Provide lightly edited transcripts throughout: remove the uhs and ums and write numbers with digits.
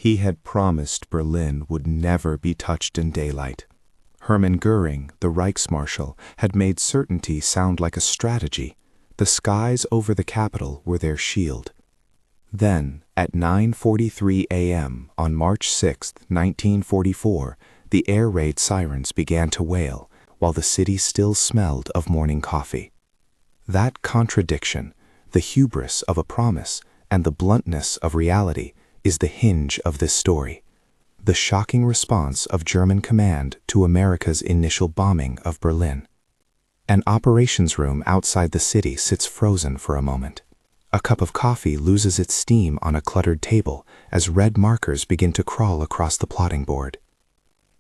He had promised Berlin would never be touched in daylight. Hermann Göring, the Reichsmarshal, had made certainty sound like a strategy. The skies over the capital were their shield. Then, at 9:43 a.m. on March 6, 1944, the air raid sirens began to wail, while the city still smelled of morning coffee. That contradiction, the hubris of a promise and the bluntness of reality, is the hinge of this story. The shocking response of German command to America's initial bombing of Berlin. An operations room outside the city sits frozen for a moment. A cup of coffee loses its steam on a cluttered table as red markers begin to crawl across the plotting board.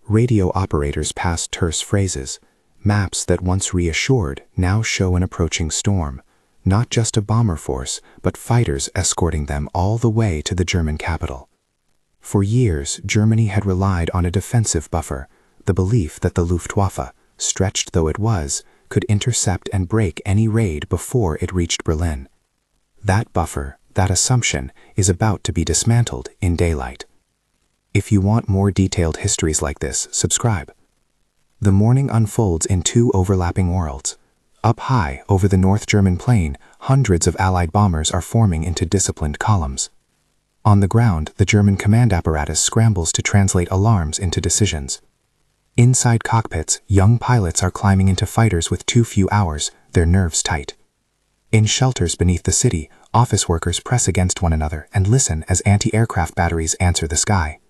Radio operators pass terse phrases. Maps that once reassured now show an approaching storm. Not just a bomber force, but fighters escorting them all the way to the German capital. For years, Germany had relied on a defensive buffer, the belief that the Luftwaffe, stretched though it was, could intercept and break any raid before it reached Berlin. That buffer, that assumption, is about to be dismantled in daylight. If you want more detailed histories like this, subscribe. The morning unfolds in two overlapping worlds. Up high, over the North German plain, hundreds of Allied bombers are forming into disciplined columns. On the ground, the German command apparatus scrambles to translate alarms into decisions. Inside cockpits, young pilots are climbing into fighters with too few hours, their nerves tight. In shelters beneath the city, office workers press against one another and listen as anti-aircraft batteries answer the sky.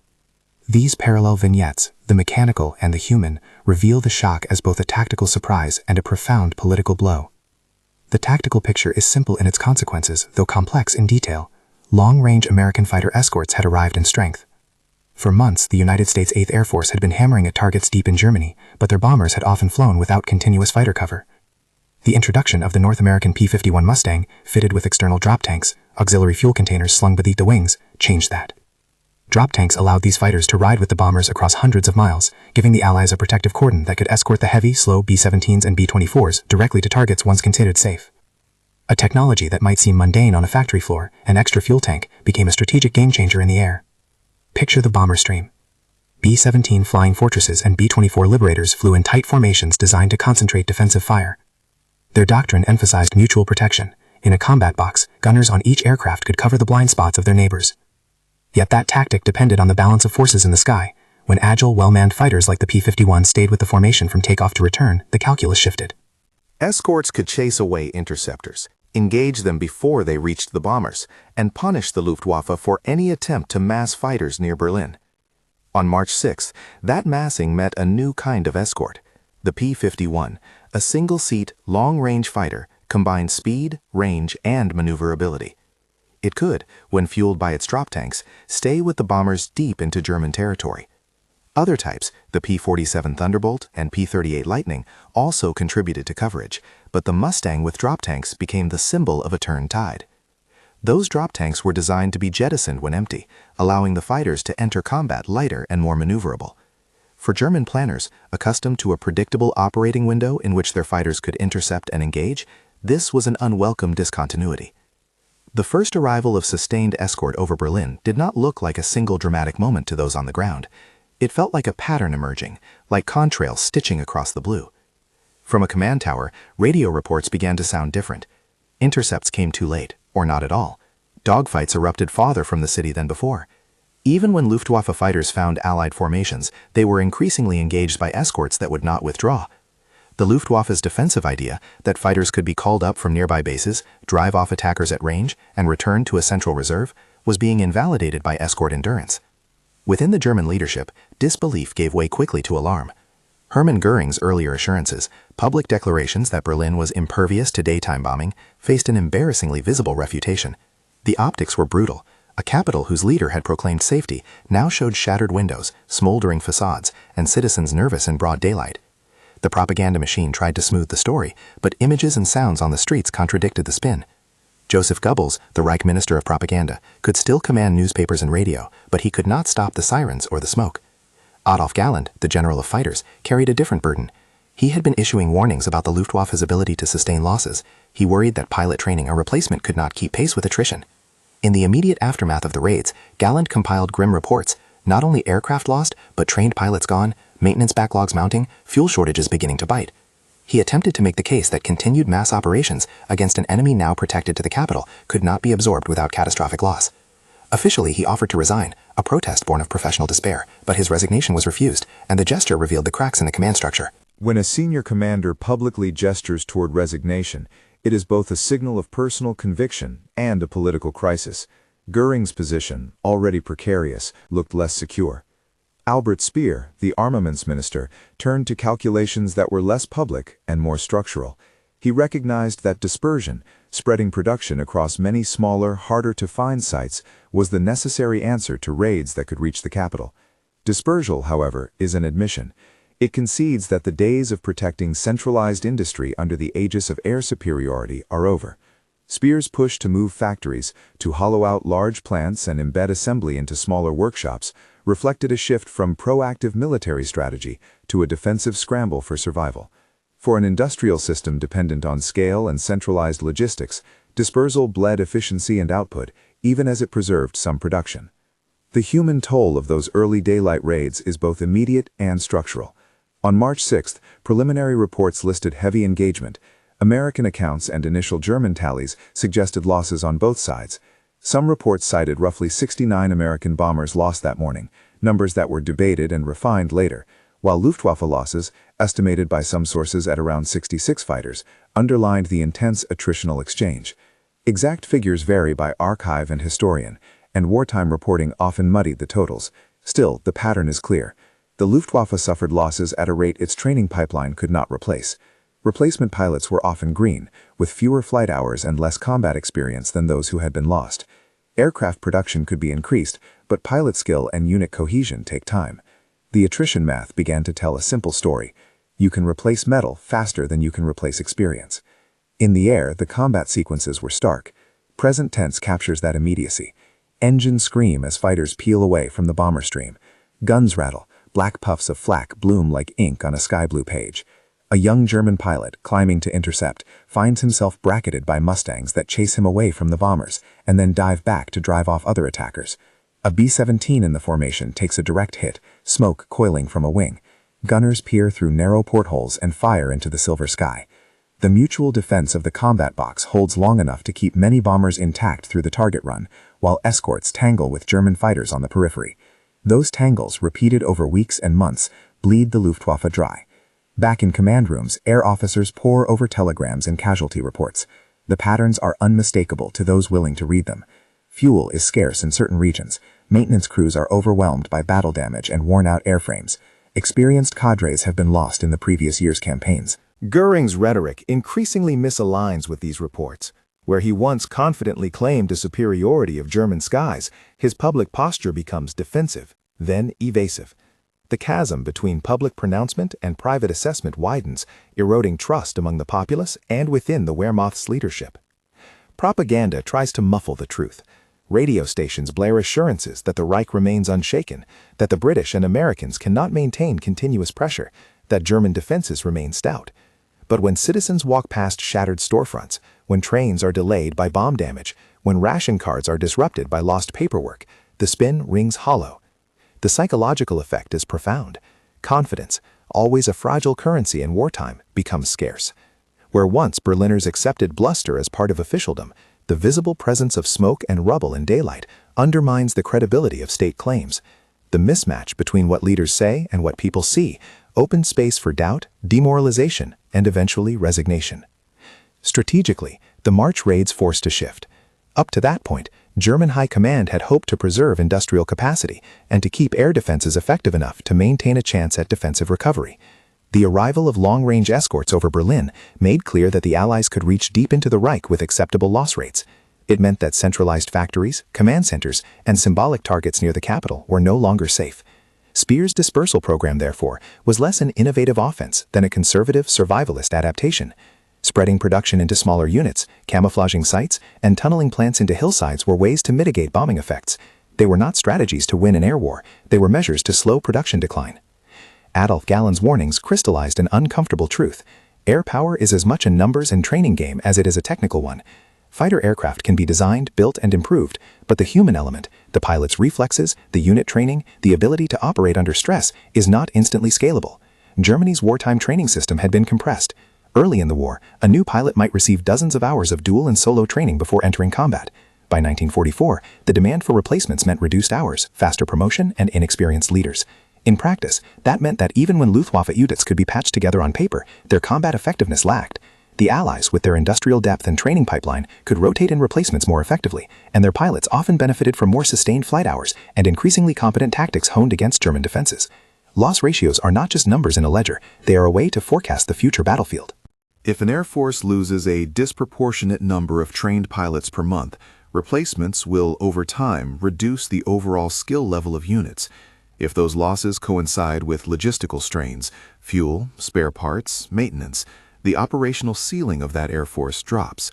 These parallel vignettes, the mechanical and the human, reveal the shock as both a tactical surprise and a profound political blow. The tactical picture is simple in its consequences, though complex in detail. Long-range American fighter escorts had arrived in strength. For months, the United States 8th Air Force had been hammering at targets deep in Germany, but their bombers had often flown without continuous fighter cover. The introduction of the North American P-51 Mustang, fitted with external drop tanks, auxiliary fuel containers slung beneath the wings, changed that. Drop tanks allowed these fighters to ride with the bombers across hundreds of miles, giving the Allies a protective cordon that could escort the heavy, slow B-17s and B-24s directly to targets once considered safe. A technology that might seem mundane on a factory floor, an extra fuel tank, became a strategic game-changer in the air. Picture the bomber stream. B-17 Flying Fortresses and B-24 Liberators flew in tight formations designed to concentrate defensive fire. Their doctrine emphasized mutual protection. In a combat box, gunners on each aircraft could cover the blind spots of their neighbors. Yet that tactic depended on the balance of forces in the sky. When agile, well-manned fighters like the P-51 stayed with the formation from takeoff to return, the calculus shifted. Escorts could chase away interceptors, engage them before they reached the bombers, and punish the Luftwaffe for any attempt to mass fighters near Berlin. On March 6th, that massing met a new kind of escort. The P-51, a single-seat, long-range fighter, combined speed, range, and maneuverability. It could, when fueled by its drop tanks, stay with the bombers deep into German territory. Other types, the P-47 Thunderbolt and P-38 Lightning, also contributed to coverage, but the Mustang with drop tanks became the symbol of a turned tide. Those drop tanks were designed to be jettisoned when empty, allowing the fighters to enter combat lighter and more maneuverable. For German planners, accustomed to a predictable operating window in which their fighters could intercept and engage, this was an unwelcome discontinuity. The first arrival of sustained escort over Berlin did not look like a single dramatic moment to those on the ground. It felt like a pattern emerging, like contrails stitching across the blue. From a command tower, radio reports began to sound different. Intercepts came too late, or not at all. Dogfights erupted farther from the city than before. Even when Luftwaffe fighters found Allied formations, they were increasingly engaged by escorts that would not withdraw. The Luftwaffe's defensive idea that fighters could be called up from nearby bases, drive off attackers at range, and return to a central reserve was being invalidated by escort endurance. Within the German leadership, disbelief gave way quickly to alarm. Hermann Göring's earlier assurances, public declarations that Berlin was impervious to daytime bombing, faced an embarrassingly visible refutation. The optics were brutal. A capital whose leader had proclaimed safety now showed shattered windows, smoldering facades, and citizens nervous in broad daylight. The propaganda machine tried to smooth the story, but images and sounds on the streets contradicted the spin. Joseph Goebbels, the Reich Minister of Propaganda, could still command newspapers and radio, but he could not stop the sirens or the smoke. Adolf Galland, the General of Fighters, carried a different burden. He had been issuing warnings about the Luftwaffe's ability to sustain losses. He worried that pilot training or replacement could not keep pace with attrition. In the immediate aftermath of the raids, Galland compiled grim reports, not only aircraft lost, but trained pilots gone, maintenance backlogs mounting, fuel shortages beginning to bite. He attempted to make the case that continued mass operations against an enemy now protected to the capital could not be absorbed without catastrophic loss. Officially, he offered to resign, a protest born of professional despair, but his resignation was refused, and the gesture revealed the cracks in the command structure. When a senior commander publicly gestures toward resignation, it is both a signal of personal conviction and a political crisis. Göring's position, already precarious, looked less secure. Albert Speer, the armaments minister, turned to calculations that were less public and more structural. He recognized that dispersion, spreading production across many smaller, harder-to-find sites, was the necessary answer to raids that could reach the capital. Dispersal, however, is an admission. It concedes that the days of protecting centralized industry under the aegis of air superiority are over. Speer's push to move factories, to hollow out large plants and embed assembly into smaller workshops, reflected a shift from proactive military strategy to a defensive scramble for survival. For an industrial system dependent on scale and centralized logistics, dispersal bled efficiency and output, even as it preserved some production. The human toll of those early daylight raids is both immediate and structural. On March 6th, preliminary reports listed heavy engagement. American accounts and initial German tallies suggested losses on both sides. Some reports cited roughly 69 American bombers lost that morning, numbers that were debated and refined later, while Luftwaffe losses, estimated by some sources at around 66 fighters, underlined the intense attritional exchange. Exact figures vary by archive and historian, and wartime reporting often muddied the totals. Still, the pattern is clear. The Luftwaffe suffered losses at a rate its training pipeline could not replace. Replacement pilots were often green, with fewer flight hours and less combat experience than those who had been lost. Aircraft production could be increased, but pilot skill and unit cohesion take time. The attrition math began to tell a simple story. You can replace metal faster than you can replace experience. In the air, the combat sequences were stark. Present tense captures that immediacy. Engines scream as fighters peel away from the bomber stream. Guns rattle. Black puffs of flak bloom like ink on a sky blue page. A young German pilot, climbing to intercept, finds himself bracketed by Mustangs that chase him away from the bombers and then dive back to drive off other attackers. A B-17 in the formation takes a direct hit, smoke coiling from a wing. Gunners peer through narrow portholes and fire into the silver sky. The mutual defense of the combat box holds long enough to keep many bombers intact through the target run, while escorts tangle with German fighters on the periphery. Those tangles, repeated over weeks and months, bleed the Luftwaffe dry. Back in command rooms, air officers pore over telegrams and casualty reports. The patterns are unmistakable to those willing to read them. Fuel is scarce in certain regions. Maintenance crews are overwhelmed by battle damage and worn-out airframes. Experienced cadres have been lost in the previous year's campaigns. Göring's rhetoric increasingly misaligns with these reports. Where he once confidently claimed a superiority of German skies, his public posture becomes defensive, then evasive. The chasm between public pronouncement and private assessment widens, eroding trust among the populace and within the Wehrmacht's leadership. Propaganda tries to muffle the truth. Radio stations blare assurances that the Reich remains unshaken, that the British and Americans cannot maintain continuous pressure, that German defenses remain stout. But when citizens walk past shattered storefronts, when trains are delayed by bomb damage, when ration cards are disrupted by lost paperwork, the spin rings hollow. The psychological effect is profound. Confidence, always a fragile currency in wartime, becomes scarce. Where once Berliners accepted bluster as part of officialdom, the visible presence of smoke and rubble in daylight undermines the credibility of state claims. The mismatch between what leaders say and what people see opens space for doubt, demoralization, and eventually resignation. Strategically, the March raids forced a shift. Up to that point, German High Command had hoped to preserve industrial capacity and to keep air defenses effective enough to maintain a chance at defensive recovery. The arrival of long-range escorts over Berlin made clear that the Allies could reach deep into the Reich with acceptable loss rates. It meant that centralized factories, command centers, and symbolic targets near the capital were no longer safe. Speer's dispersal program, therefore, was less an innovative offense than a conservative survivalist adaptation. Spreading production into smaller units, camouflaging sites, and tunneling plants into hillsides were ways to mitigate bombing effects. They were not strategies to win an air war, they were measures to slow production decline. Adolf Galland's warnings crystallized an uncomfortable truth. Air power is as much a numbers and training game as it is a technical one. Fighter aircraft can be designed, built, and improved, but the human element, the pilot's reflexes, the unit training, the ability to operate under stress, is not instantly scalable. Germany's wartime training system had been compressed. Early in the war, a new pilot might receive dozens of hours of dual and solo training before entering combat. By 1944, the demand for replacements meant reduced hours, faster promotion, and inexperienced leaders. In practice, that meant that even when Luftwaffe units could be patched together on paper, their combat effectiveness lacked. The Allies, with their industrial depth and training pipeline, could rotate in replacements more effectively, and their pilots often benefited from more sustained flight hours and increasingly competent tactics honed against German defenses. Loss ratios are not just numbers in a ledger, they are a way to forecast the future battlefield. If an air force loses a disproportionate number of trained pilots per month, replacements will, over time, reduce the overall skill level of units. If those losses coincide with logistical strains, fuel, spare parts, maintenance, the operational ceiling of that air force drops.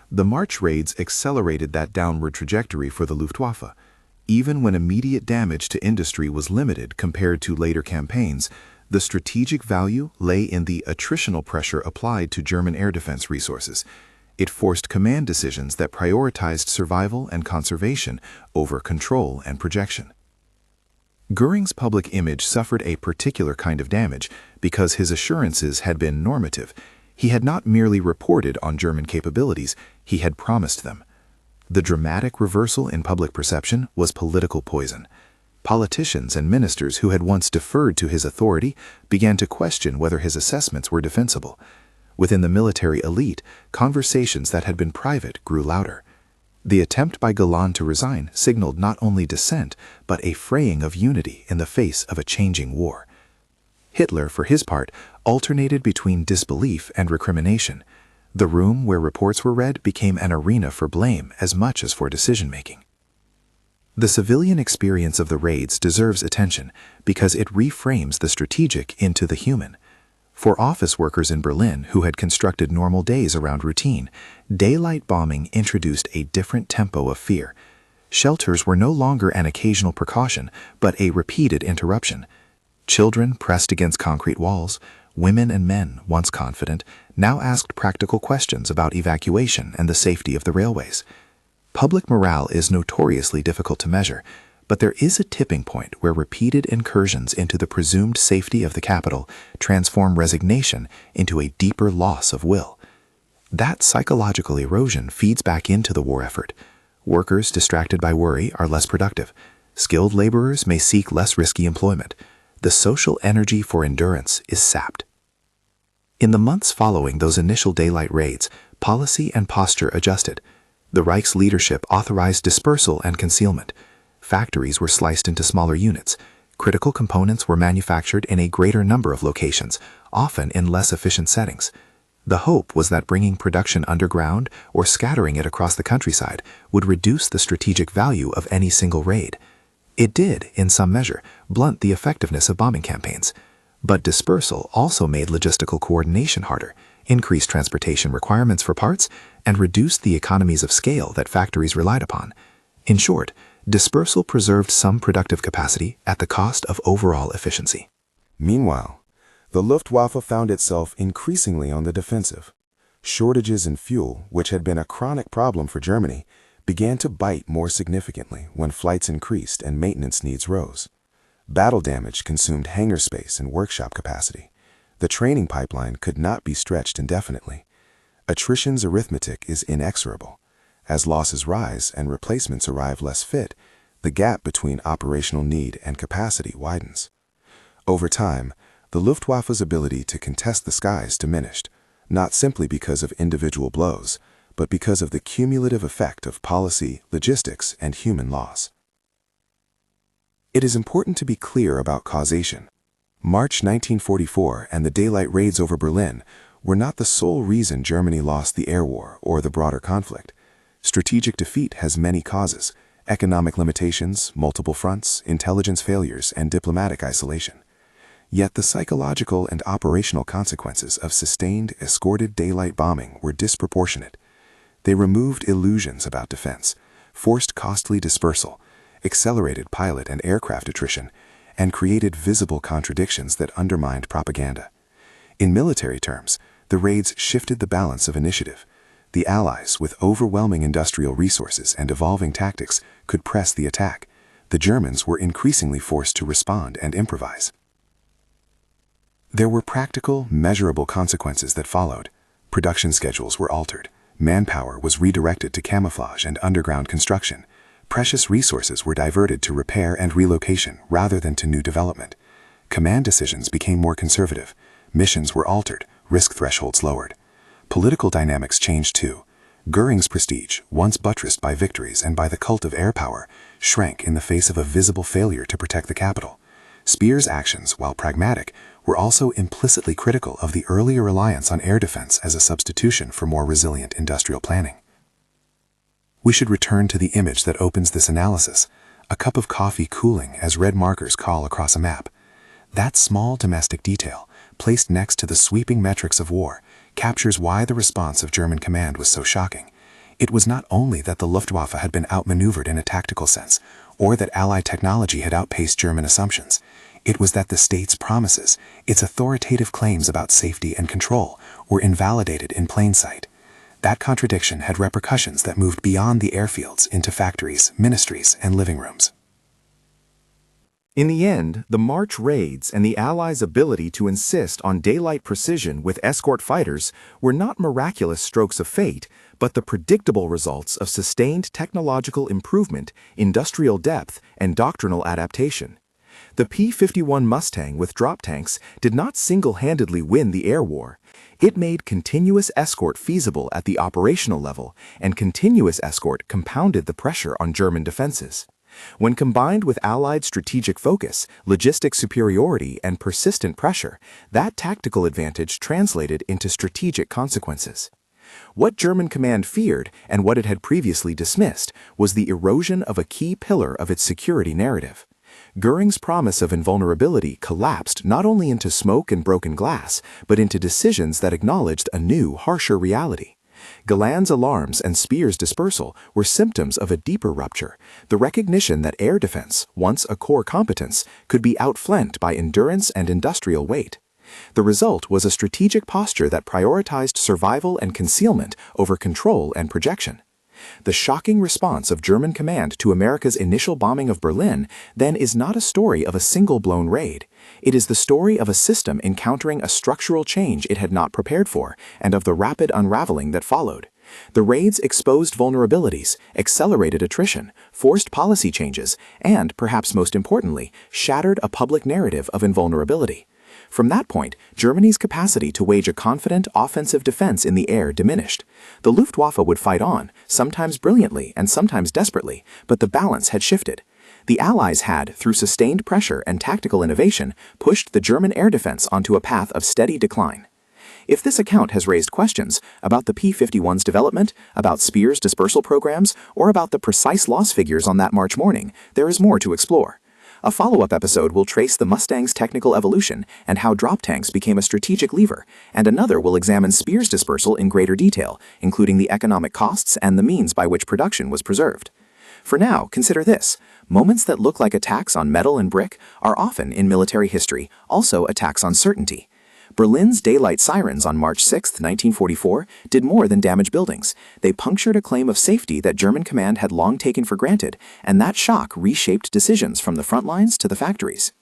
The March raids accelerated that downward trajectory for the Luftwaffe. Even when immediate damage to industry was limited compared to later campaigns, the strategic value lay in the attritional pressure applied to German air defense resources. It forced command decisions that prioritized survival and conservation over control and projection. Göring's public image suffered a particular kind of damage because his assurances had been normative. He had not merely reported on German capabilities, he had promised them. The dramatic reversal in public perception was political poison. Politicians and ministers who had once deferred to his authority began to question whether his assessments were defensible. Within the military elite, conversations that had been private grew louder. The attempt by Göring to resign signaled not only dissent, but a fraying of unity in the face of a changing war. Hitler, for his part, alternated between disbelief and recrimination. The room where reports were read became an arena for blame as much as for decision-making. The civilian experience of the raids deserves attention because it reframes the strategic into the human. For office workers in Berlin who had constructed normal days around routine, daylight bombing introduced a different tempo of fear. Shelters were no longer an occasional precaution, but a repeated interruption. Children pressed against concrete walls, women and men, once confident, now asked practical questions about evacuation and the safety of the railways. Public morale is notoriously difficult to measure, but there is a tipping point where repeated incursions into the presumed safety of the capital transform resignation into a deeper loss of will. That psychological erosion feeds back into the war effort. Workers distracted by worry are less productive. Skilled laborers may seek less risky employment. The social energy for endurance is sapped. In the months following those initial daylight raids, policy and posture adjusted. The Reich's leadership authorized dispersal and concealment. Factories were sliced into smaller units. Critical components were manufactured in a greater number of locations, often in less efficient settings. The hope was that bringing production underground or scattering it across the countryside would reduce the strategic value of any single raid. It did, in some measure, blunt the effectiveness of bombing campaigns. But dispersal also made logistical coordination harder, increased transportation requirements for parts, and reduced the economies of scale that factories relied upon. In short, dispersal preserved some productive capacity at the cost of overall efficiency. Meanwhile, the Luftwaffe found itself increasingly on the defensive. Shortages in fuel, which had been a chronic problem for Germany, began to bite more significantly when flights increased and maintenance needs rose. Battle damage consumed hangar space and workshop capacity. The training pipeline could not be stretched indefinitely. Attrition's arithmetic is inexorable. As losses rise and replacements arrive less fit, the gap between operational need and capacity widens. Over time, the Luftwaffe's ability to contest the skies diminished, not simply because of individual blows, but because of the cumulative effect of policy, logistics, and human loss. It is important to be clear about causation. March 1944 and the daylight raids over Berlin were not the sole reason Germany lost the air war or the broader conflict. Strategic defeat has many causes: economic limitations, multiple fronts, intelligence failures, and diplomatic isolation. Yet the psychological and operational consequences of sustained, escorted daylight bombing were disproportionate. They removed illusions about defense, forced costly dispersal, accelerated pilot and aircraft attrition, and created visible contradictions that undermined propaganda. In military terms, the raids shifted the balance of initiative. The Allies, with overwhelming industrial resources and evolving tactics, could press the attack. The Germans were increasingly forced to respond and improvise. There were practical, measurable consequences that followed. Production schedules were altered. Manpower was redirected to camouflage and underground construction. Precious resources were diverted to repair and relocation rather than to new development. Command decisions became more conservative. Missions were altered, risk thresholds lowered. Political dynamics changed too. Göring's prestige, once buttressed by victories and by the cult of air power, shrank in the face of a visible failure to protect the capital. Speer's actions, while pragmatic, were also implicitly critical of the earlier reliance on air defense as a substitution for more resilient industrial planning. We should return to the image that opens this analysis, a cup of coffee cooling as red markers crawl across a map. That small domestic detail, placed next to the sweeping metrics of war, captures why the response of German command was so shocking. It was not only that the Luftwaffe had been outmaneuvered in a tactical sense, or that Allied technology had outpaced German assumptions. It was that the state's promises, its authoritative claims about safety and control, were invalidated in plain sight. That contradiction had repercussions that moved beyond the airfields into factories, ministries, and living rooms. In the end, the March raids and the Allies' ability to insist on daylight precision with escort fighters were not miraculous strokes of fate, but the predictable results of sustained technological improvement, industrial depth, and doctrinal adaptation. The P-51 Mustang with drop tanks did not single-handedly win the air war. It made continuous escort feasible at the operational level, and continuous escort compounded the pressure on German defenses. When combined with Allied strategic focus, logistic superiority, and persistent pressure, that tactical advantage translated into strategic consequences. What German command feared, and what it had previously dismissed, was the erosion of a key pillar of its security narrative. Göring's promise of invulnerability collapsed not only into smoke and broken glass, but into decisions that acknowledged a new, harsher reality. Galland's alarms and Speer's dispersal were symptoms of a deeper rupture, the recognition that air defense, once a core competence, could be outflanked by endurance and industrial weight. The result was a strategic posture that prioritized survival and concealment over control and projection. The shocking response of German command to America's initial bombing of Berlin then is not a story of a single blown raid. It is the story of a system encountering a structural change it had not prepared for, and of the rapid unraveling that followed. The raids exposed vulnerabilities, accelerated attrition, forced policy changes, and, perhaps most importantly, shattered a public narrative of invulnerability. From that point, Germany's capacity to wage a confident, offensive defense in the air diminished. The Luftwaffe would fight on, sometimes brilliantly and sometimes desperately, but the balance had shifted. The Allies had, through sustained pressure and tactical innovation, pushed the German air defense onto a path of steady decline. If this account has raised questions about the P-51's development, about Speer's dispersal programs, or about the precise loss figures on that March morning, there is more to explore. A follow-up episode will trace the Mustang's technical evolution and how drop tanks became a strategic lever, and another will examine Speer's dispersal in greater detail, including the economic costs and the means by which production was preserved. For now, consider this. Moments that look like attacks on metal and brick are often, in military history, also attacks on certainty. Berlin's daylight sirens on March 6, 1944, did more than damage buildings. They punctured a claim of safety that German command had long taken for granted, and that shock reshaped decisions from the front lines to the factories.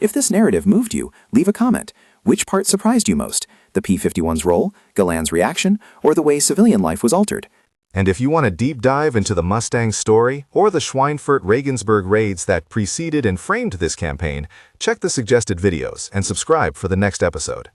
If this narrative moved you, leave a comment. Which part surprised you most? The P-51's role, Galland's reaction, or the way civilian life was altered? And if you want a deep dive into the Mustang story or the Schweinfurt-Regensburg raids that preceded and framed this campaign, check the suggested videos and subscribe for the next episode.